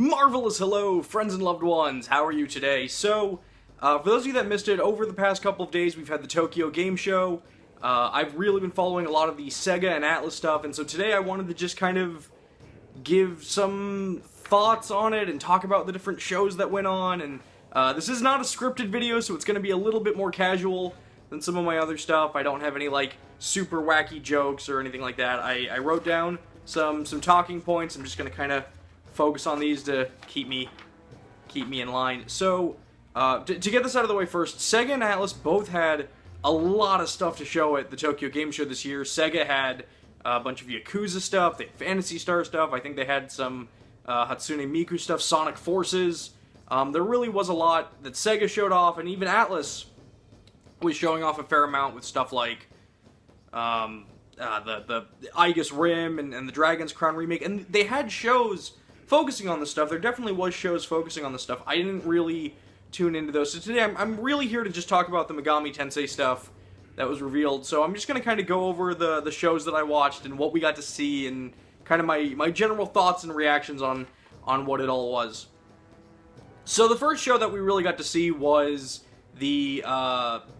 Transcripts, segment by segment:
Marvelous hello, friends and loved ones. How are you today? So, for those of you that missed it, over the past couple of days, we've had the Tokyo Game Show. I've really been following a lot of the Sega and Atlas stuff, and so today I wanted to just kind of give some thoughts on it and talk about the different shows that went on. And this is not a scripted video, so it's going to be a little bit more casual than some of my other stuff. I don't have any, like, super wacky jokes or anything like that. I wrote down some talking points. I'm just going to kind of focus on these to keep me in line. So, to get this out of the way first, Sega and Atlas both had a lot of stuff to show at the Tokyo Game Show this year. Sega had a bunch of Yakuza stuff, they had Phantasy Star stuff, I think they had some Hatsune Miku stuff, Sonic Forces. There really was a lot that Sega showed off, and even Atlas was showing off a fair amount with stuff like the Aegis Rim and the Dragon's Crown remake, and they had shows focusing on this stuff. There definitely was shows focusing on this stuff. I didn't really tune into those. So today I'm really here to just talk about the Megami Tensei stuff that was revealed. So I'm just going to kind of go over the shows that I watched and what we got to see and kind of my general thoughts and reactions on what it all was. So the first show that we really got to see was the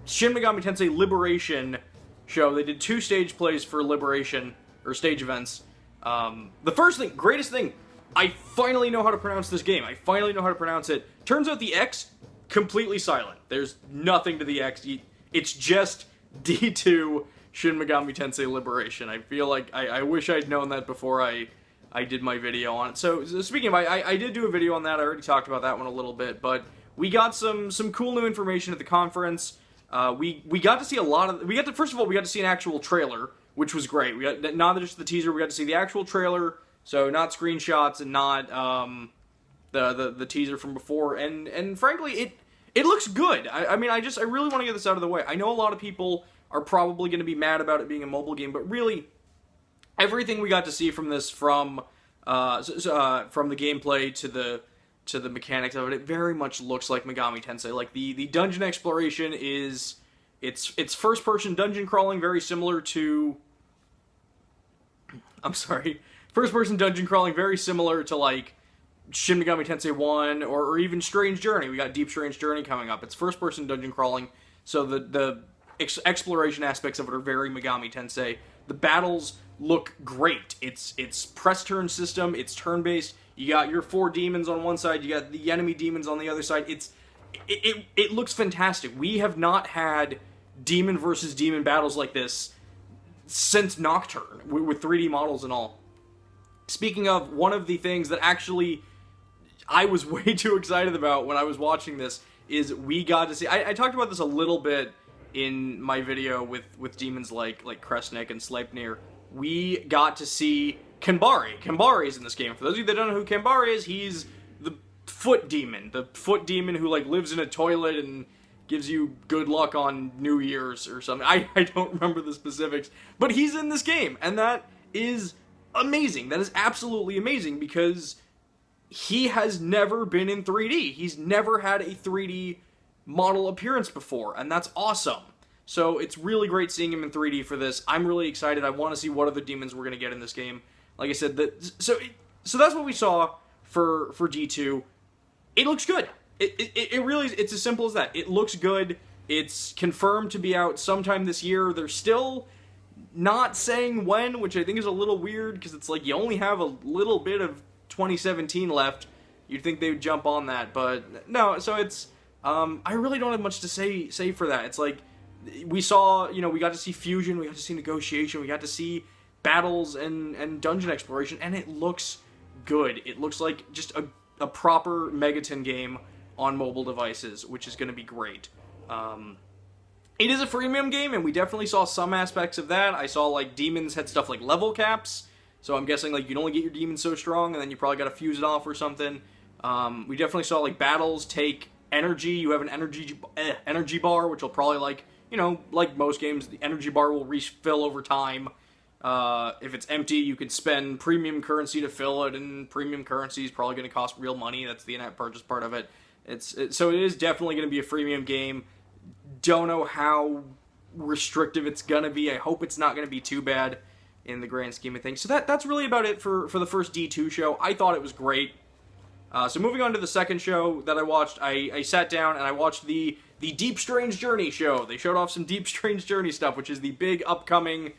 Shin Megami Tensei Liberation show. They did 2 stage plays for Liberation, or stage events. The first thing, greatest thing, I finally know how to pronounce this game. I finally know how to pronounce it. Turns out the X, completely silent. There's nothing to the X. It's just D2 Shin Megami Tensei Liberation. I feel like I wish I'd known that before I did my video on it. So speaking of, I did do a video on that. I already talked about that one a little bit, but we got some cool new information at the conference. We got to see a lot of, first of all, we got to see an actual trailer, which was great. We got, not just the teaser, we got to see the actual trailer. So not screenshots and not the teaser from before, and frankly, it looks good. I mean, I really want to get this out of the way. I know a lot of people are probably going to be mad about it being a mobile game, but really, everything we got to see from this, from the gameplay to the mechanics of it, it very much looks like Megami Tensei. Like the dungeon exploration it's first person dungeon crawling, very similar to. I'm sorry. First-person dungeon crawling, very similar to, like, Shin Megami Tensei 1, or even Strange Journey. We got Deep Strange Journey coming up. It's first-person dungeon crawling, so the exploration aspects of it are very Megami Tensei. The battles look great. It's press-turn system, it's turn-based. You got your 4 demons on one side, you got the enemy demons on the other side. It looks fantastic. We have not had demon versus demon battles like this since Nocturne, with 3D models and all. Speaking of, one of the things that actually I was way too excited about when I was watching this is we got to see, I talked about this a little bit in my video with demons like Kresnik and Sleipnir. We got to see Kanbari. Kanbari is in this game. For those of you that don't know who Kanbari is, he's the foot demon. The foot demon who, like, lives in a toilet and gives you good luck on New Year's or something. I don't remember the specifics, but he's in this game, and that is amazing. That is absolutely amazing, because he has never been in 3D. He's never had a 3D model appearance before, and that's awesome. So it's really great seeing him in 3D for this. I'm really excited. I want to see what other demons we're going to get in this game. Like I said, so that's what we saw for D2. It looks good. It really, it's as simple as that. It looks good. It's confirmed to be out sometime this year. They're still not saying when, which I think is a little weird, because it's like you only have a little bit of 2017 left. You'd think they would jump on that, but no. So it's I really don't have much to say for that. It's like we saw, we got to see fusion, we got to see negotiation, we got to see battles and dungeon exploration, and it looks good. It looks like just a proper MegaTen game on mobile devices, which is going to be great. It is a freemium game, and we definitely saw some aspects of that. I saw, like, demons had stuff like level caps, so I'm guessing, like, you can only get your demons so strong, and then you probably gotta fuse it off or something. We definitely saw, like, battles take energy. You have an energy bar, which will probably, like, like most games, the energy bar will refill over time. If it's empty, you can spend premium currency to fill it, and premium currency is probably gonna cost real money. That's the in-app purchase part of it. So it is definitely gonna be a freemium game. Don't know how restrictive it's gonna be. I hope it's not gonna be too bad in the grand scheme of things. So that's really about it for the first D2 show. I thought it was great. So moving on to the second show that I watched, I sat down and I watched the Deep Strange Journey show. They showed off some Deep Strange Journey stuff, which is the big upcoming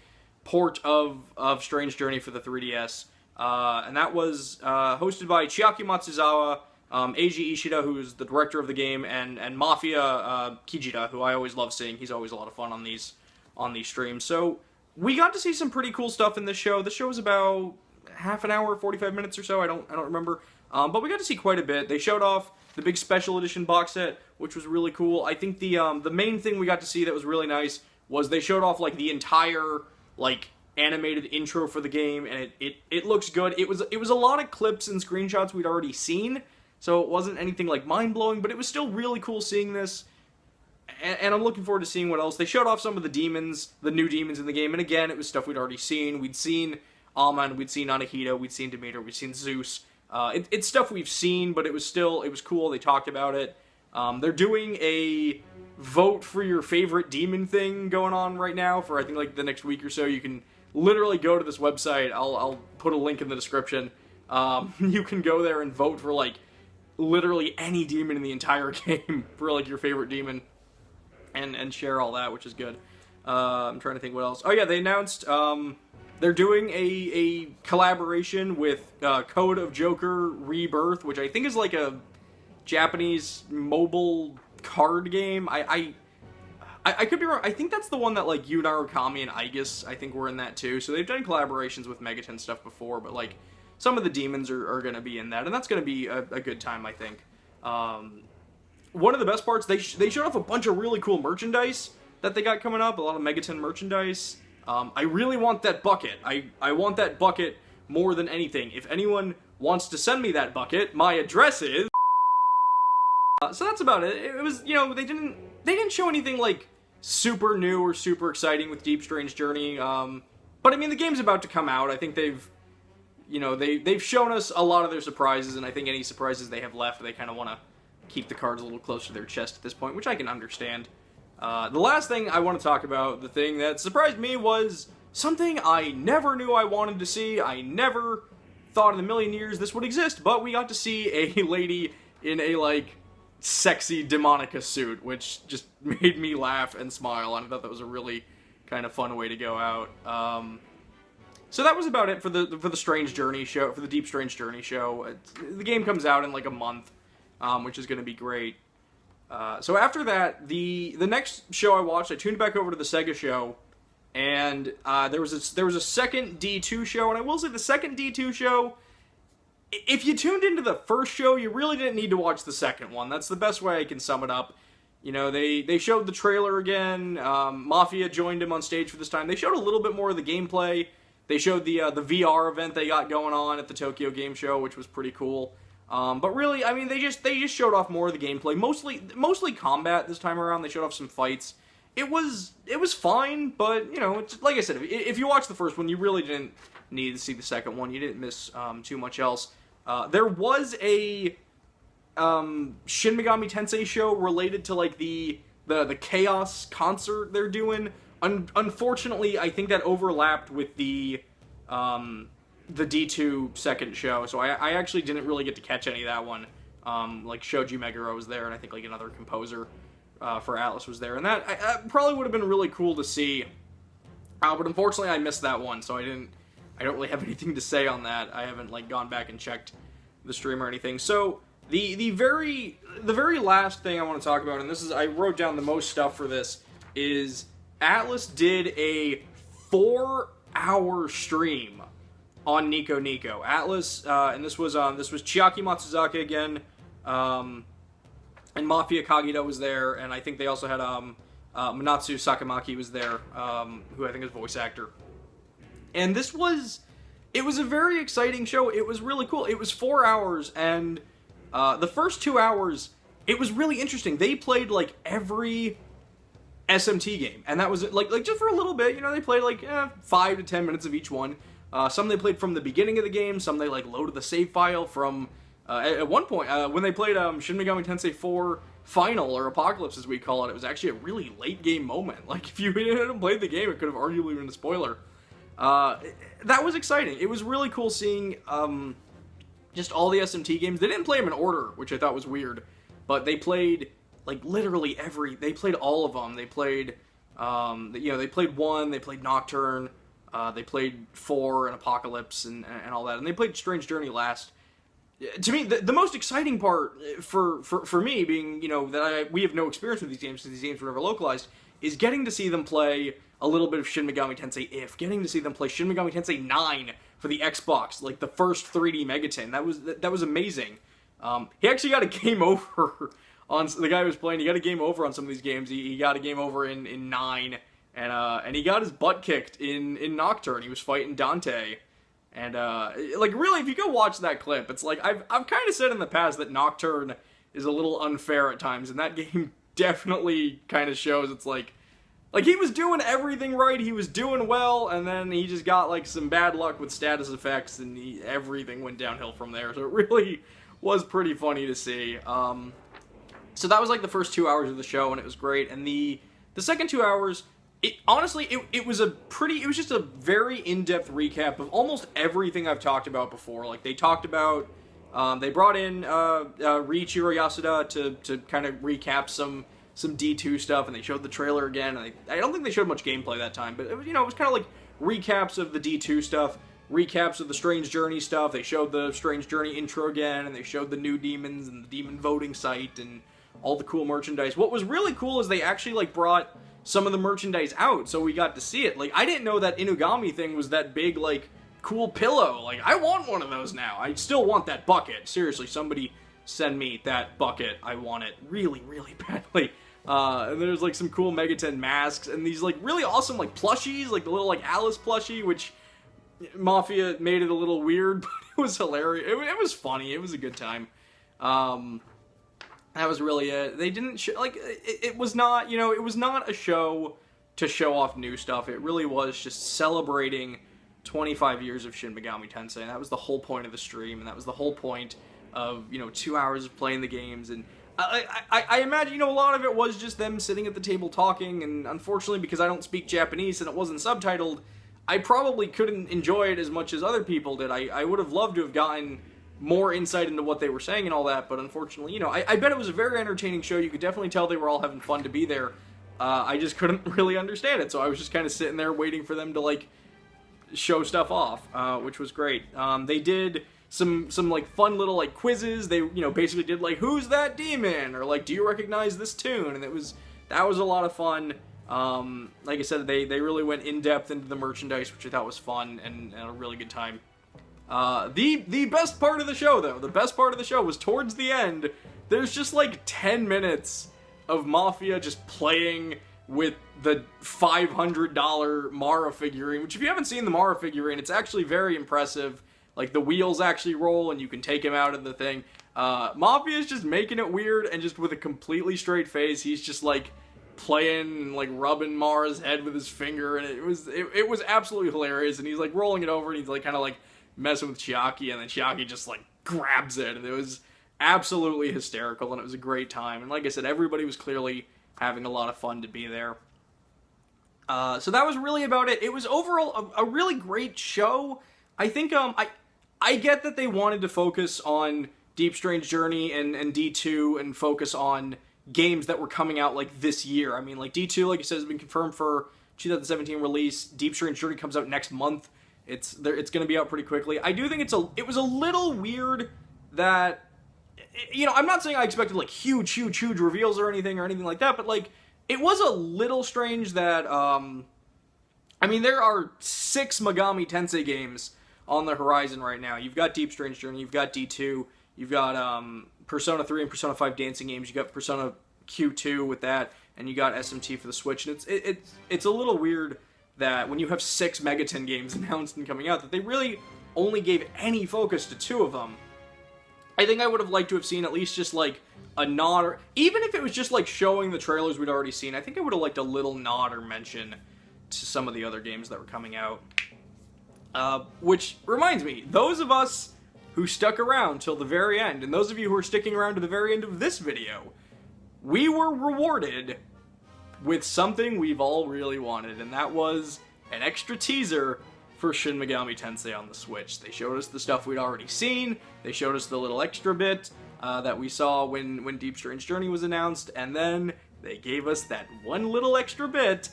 port of Strange Journey for the 3DS. And that was hosted by Chiaki Matsuzawa, Eiji Ishida, who's the director of the game, and Mafia Kijita, who I always love seeing. He's always a lot of fun on these streams. So we got to see some pretty cool stuff in this show. The show was about half an hour, 45 minutes or so. I don't remember. But we got to see quite a bit. They showed off the big special edition box set, which was really cool. I think the main thing we got to see that was really nice was they showed off like the entire like animated intro for the game, and it looks good. It was a lot of clips and screenshots we'd already seen, so it wasn't anything like mind-blowing, but it was still really cool seeing this, and I'm looking forward to seeing what else. They showed off some of the demons, the new demons in the game, and again, it was stuff we'd already seen. We'd seen Amon, we'd seen Anahita, we'd seen Demeter, we'd seen Zeus. It's stuff we've seen, but it was cool. They talked about it. They're doing a vote for your favorite demon thing going on right now for I think like the next week or so. You can literally go to this website. I'll put a link in the description. You can go there and vote for like literally any demon in the entire game for like your favorite demon, and share all that, which is good. I'm trying to think what else. Oh yeah, they announced they're doing a collaboration with Code of Joker Rebirth, which I think is like a Japanese mobile card game. I could be wrong. I think that's the one that like Yu Narukami and Aegis, I think, were in that too. So they've done collaborations with MegaTen stuff before, but like some of the demons are going to be in that, and that's going to be a good time, I think. One of the best parts, they showed off a bunch of really cool merchandise that they got coming up, a lot of MegaTen merchandise. I really want that bucket. I want that bucket more than anything. If anyone wants to send me that bucket, my address is... so that's about it. It was, you know, they didn't show anything like super new or super exciting with Deep Strange Journey. But I mean, the game's about to come out. I think they've shown us a lot of their surprises, and I think any surprises they have left, they kind of want to keep the cards a little closer to their chest at this point, which I can understand. The last thing I want to talk about, the thing that surprised me, was something I never knew I wanted to see. I never thought in a million years this would exist, but we got to see a lady in a, like, sexy Demonica suit, which just made me laugh and smile, and I thought that was a really kind of fun way to go out. So that was about it for the Strange Journey show, for the Deep Strange Journey show. The game comes out in like a month, which is going to be great. So after that, the next show I watched, I tuned back over to the Sega show, and there was a second D2 show, and I will say the second D2 show, if you tuned into the first show, you really didn't need to watch the second one. That's the best way I can sum it up. You know, they showed the trailer again. Mafia joined him on stage for this time. They showed a little bit more of the gameplay. They showed the VR event they got going on at the Tokyo Game Show, which was pretty cool. But really, I mean, they just showed off more of the gameplay. Mostly combat this time around. They showed off some fights. It was fine, but you know, it's, like I said, if you watched the first one, you really didn't need to see the second one. You didn't miss too much else. There was a Shin Megami Tensei show related to like the Chaos concert they're doing. Unfortunately, I think that overlapped with the D2 second show, so I actually didn't really get to catch any of that one. Like Shoji Meguro was there, and I think like another composer for Atlas was there, and that probably would have been really cool to see. But unfortunately, I missed that one, so I don't really have anything to say on that. I haven't like gone back and checked the stream or anything. So the very last thing I want to talk about, and this is, I wrote down the most stuff for this, is Atlas did a 4-hour stream on Nico Nico. Atlas, and this was Chiaki Matsuzaka again, and Mafia Kagita was there, and I think they also had Manatsu Sakamaki was there, who I think is a voice actor. And it was a very exciting show. It was really cool. It was 4 hours, and the first 2 hours, it was really interesting. They played like every SMT game, and that was like just for a little bit. You know, they played like 5 to 10 minutes of each one. Some they played from the beginning of the game. Some they like loaded the save file from. At one point, when they played Shin Megami Tensei 4 Final, or Apocalypse as we call it, it was actually a really late game moment. Like if you hadn't played the game, it could have arguably been a spoiler. That was exciting. It was really cool seeing just all the SMT games. They didn't play them in order, which I thought was weird, but they played like literally they played all of them. They played, they played 1, they played Nocturne, they played 4 and Apocalypse and all that, and they played Strange Journey last. To me, the most exciting part for me, being, that we have no experience with these games because these games were never localized, is getting to see them play a little bit of Shin Megami Tensei getting to see them play Shin Megami Tensei 9 for the Xbox, like the first 3D MegaTen. That was amazing. He actually got a game over on the guy who was playing. He got a game over on some of these games. He got a game over in 9, and he got his butt kicked in Nocturne. He was fighting Dante. And, really, if you go watch that clip, it's like, I've kind of said in the past that Nocturne is a little unfair at times, and that game definitely kind of shows. It's like he was doing everything right, he was doing well, and then he just got, like, some bad luck with status effects, and everything went downhill from there, so it really was pretty funny to see. So that was, like, the first 2 hours of the show, and it was great, and the second 2 hours... It was just a very in-depth recap of almost everything I've talked about before. Like, they talked about, they brought in Riichiro Yasuda to kind of recap some D2 stuff, and they showed the trailer again. And I don't think they showed much gameplay that time, but it was, it was kind of like recaps of the D2 stuff, recaps of the Strange Journey stuff. They showed the Strange Journey intro again, and they showed the new demons and the demon voting site and all the cool merchandise. What was really cool is they actually, like, brought some of the merchandise out, so we got to see it. Like, I didn't know that Inugami thing was that big, like, cool pillow. Like, I want one of those now. I still want that bucket. Seriously, somebody send me that bucket. I want it really, really badly. And there's, like, some cool MegaTen masks, and these, like, really awesome, like, plushies, like the little, like, Alice plushie, which Mafia made it a little weird, but it was hilarious. It was funny. It was a good time. That was really it. They didn't it was not, it was not a show to show off new stuff. It really was just celebrating 25 years of Shin Megami Tensei, and that was the whole point of the stream, and that was the whole point of, 2 hours of playing the games. And I imagine, a lot of it was just them sitting at the table talking, and unfortunately, because I don't speak Japanese and it wasn't subtitled, I probably couldn't enjoy it as much as other people did. I would have loved to have gotten more insight into what they were saying and all that, but unfortunately, I bet it was a very entertaining show. You could definitely tell they were all having fun to be there. I just couldn't really understand it, so I was just kind of sitting there waiting for them to, like, show stuff off, which was great. They did some like, fun little, like, quizzes. They, basically did, like, who's that demon? Or, like, do you recognize this tune? And that was a lot of fun. Like I said, they really went in-depth into the merchandise, which I thought was fun and a really good time. The best part of the show, though, the best part of the show was towards the end. There's just like 10 minutes of Mafia just playing with the $500 Mara figurine, which if you haven't seen the Mara figurine, it's actually very impressive. Like, the wheels actually roll and you can take him out of the thing. Mafia's just making it weird, and just with a completely straight face, he's just like playing and like rubbing Mara's head with his finger, and it was absolutely hilarious. And he's like rolling it over, and he's like kind of like messing with Chiaki, and then Chiaki just like grabs it, and it was absolutely hysterical, and it was a great time. And like I said, everybody was clearly having a lot of fun to be there. So that was really about it. It was overall a really great show. I think I get that they wanted to focus on Deep Strange Journey and D2 and focus on games that were coming out like this year. I mean, like D2, like you said, has been confirmed for 2017 release. Deep Strange Journey comes out next month. It's going to be out pretty quickly. I do think it was a little weird that, I'm not saying I expected like huge reveals or anything like that, but like it was a little strange that there are 6 Megami Tensei games on the horizon right now. You've got Deep Strange Journey, you've got D2, you've got Persona 3 and Persona 5 dancing games, you got Persona Q2 with that, and you got SMT for the Switch. And it's a little weird that when you have 6 MegaTen games announced and coming out, that they really only gave any focus to 2 of them. I think I would have liked to have seen at least just like a nod, or even if it was just like showing the trailers we'd already seen, I think I would have liked a little nod or mention to some of the other games that were coming out. Which reminds me, those of us who stuck around till the very end, and those of you who are sticking around to the very end of this video, we were rewarded with something we've all really wanted, and that was an extra teaser for Shin Megami Tensei on the Switch. They showed us the stuff we'd already seen, they showed us the little extra bit that we saw when Deep Strange Journey was announced, and then they gave us that one little extra bit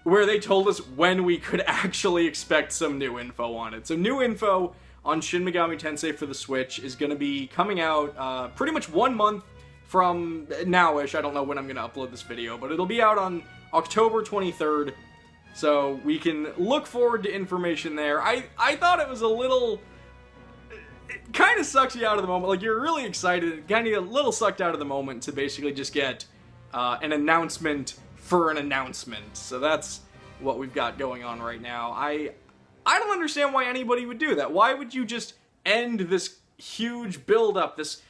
where they told us when we could actually expect some new info on it. So new info on Shin Megami Tensei for the Switch is going to be coming out pretty much 1 month from now-ish. I don't know when I'm going to upload this video, but it'll be out on October 23rd, so we can look forward to information there. I thought it was a little... It kind of sucks you out of the moment. Like, you're really excited, kind of a little sucked out of the moment to basically just get an announcement for an announcement. So that's what we've got going on right now. I don't understand why anybody would do that. Why would you just end this huge build-up, this